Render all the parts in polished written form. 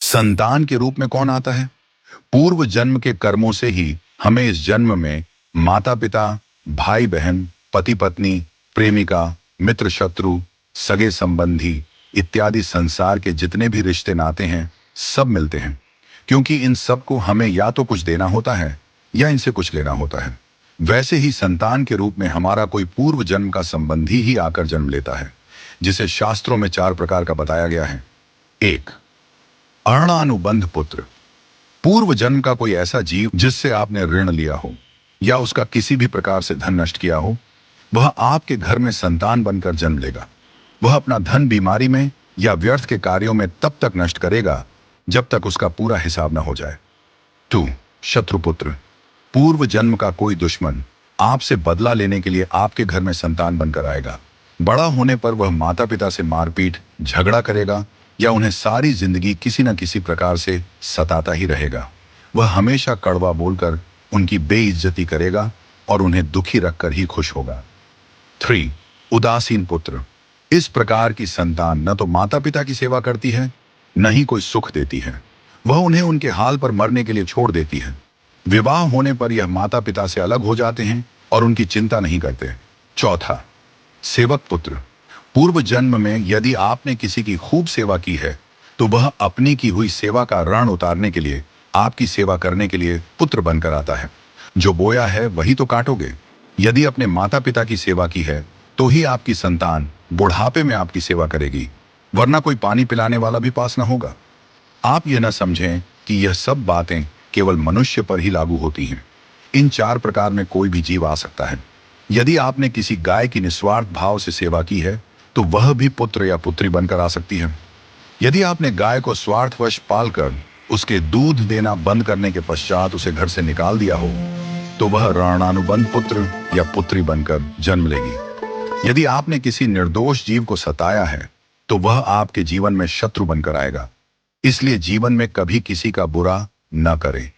संतान के रूप में कौन आता है? पूर्व जन्म के कर्मों से ही हमें इस जन्म में माता पिता, भाई बहन, पति पत्नी, प्रेमिका, मित्र शत्रु, सगे संबंधी इत्यादि संसार के जितने भी रिश्ते नाते हैं सब मिलते हैं, क्योंकि इन सब को हमें या तो कुछ देना होता है या इनसे कुछ लेना होता है। वैसे ही संतान के रूप में हमारा कोई पूर्व जन्म का संबंधी ही आकर जन्म लेता है, जिसे शास्त्रों में 4 प्रकार का बताया गया है। 1. अऋणानुबंध पुत्र। पूर्व जन्म का कोई ऐसा जीव जिससे आपने ऋण लिया हो या उसका किसी भी प्रकार से धन नष्ट किया हो, वह आपके घर में संतान बनकर जन्म लेगा। वह अपना धन बीमारी में या व्यर्थ के कार्यों में तब तक नष्ट करेगा जब तक उसका पूरा हिसाब न हो जाए। 2. शत्रुपुत्र। पूर्व जन्म का कोई दुश्मन आपसे बदला लेने के लिए आपके घर में संतान बनकर आएगा। बड़ा होने पर वह माता पिता से मारपीट, झगड़ा करेगा या उन्हें सारी जिंदगी किसी न किसी प्रकार से सताता ही रहेगा। वह हमेशा कड़वा बोलकर उनकी बेइज्जती करेगा और उन्हें दुखी रखकर ही खुश होगा। 3. उदासीन पुत्र। इस प्रकार की संतान न तो माता पिता की सेवा करती है, न ही कोई सुख देती है। वह उन्हें उनके हाल पर मरने के लिए छोड़ देती है। विवाह होने पर यह माता पिता से अलग हो जाते हैं और उनकी चिंता नहीं करते। 4. सेवक पुत्र। पूर्व जन्म में यदि आपने किसी की खूब सेवा की है, तो वह अपनी की हुई सेवा का ऋण उतारने के लिए आपकी सेवा करने के लिए पुत्र बनकर आता है। जो बोया है वही तो काटोगे। यदि अपने माता पिता की सेवा की है, तो ही आपकी संतान बुढ़ापे में आपकी सेवा करेगी, वरना कोई पानी पिलाने वाला भी पास न होगा। आप यह न समझें कि यह सब बातें केवल मनुष्य पर ही लागू होती हैं। इन 4 प्रकार में कोई भी जीव आ सकता है। यदि आपने किसी गाय की निस्वार्थ भाव से सेवा की है, तो वह भी पुत्र या पुत्री बनकर आ सकती है। यदि आपने गाय को स्वार्थवश पालकर उसके दूध देना बंद करने के पश्चात उसे घर से निकाल दिया हो, तो वह ऋणानुबंध पुत्र या पुत्री बनकर जन्म लेगी। यदि आपने किसी निर्दोष जीव को सताया है, तो वह आपके जीवन में शत्रु बनकर आएगा। इसलिए जीवन में कभी किसी का बुरा न करें,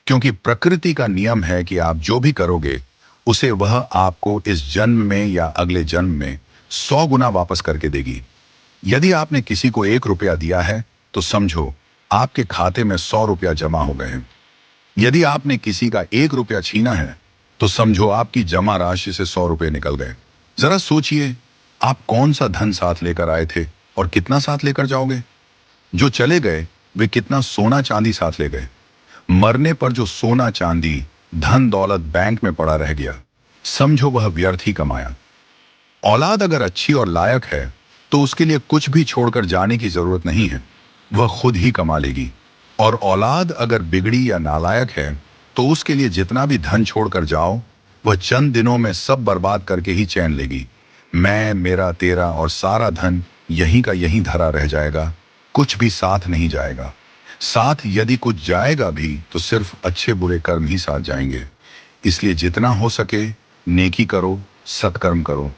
क्योंकि प्रकृति का नियम है कि आप जो भी करोगे उसे वह आपको इस जन्म में या अगले जन्म में 100 गुना वापस करके देगी। यदि आपने किसी को 1 रुपया दिया है, तो समझो आपके खाते में 100 रुपया जमा हो गए हैं। यदि आपने किसी का 1 रुपया छीना है, तो समझो आपकी जमा राशि से 100 रुपये निकल गए। जरा सोचिए, आप कौन सा धन साथ लेकर आए थे और कितना साथ लेकर जाओगे। जो चले गए वे कितना सोना चांदी साथ ले गए। मरने पर जो सोना चांदी, धन दौलत बैंक में पड़ा रह गया, समझो वह व्यर्थ ही कमाया। औलाद अगर अच्छी और लायक है, तो उसके लिए कुछ भी छोड़कर जाने की जरूरत नहीं है, वह खुद ही कमा लेगी। और औलाद अगर बिगड़ी या नालायक है, तो उसके लिए जितना भी धन छोड़कर जाओ, वह चंद दिनों में सब बर्बाद करके ही चैन लेगी। मैं, मेरा, तेरा और सारा धन यहीं का यहीं धरा रह जाएगा, कुछ भी साथ नहीं जाएगा। साथ यदि कुछ जाएगा भी, तो सिर्फ अच्छे बुरे कर्म ही साथ जाएंगे। इसलिए जितना हो सके नेकी करो, सत्कर्म करो।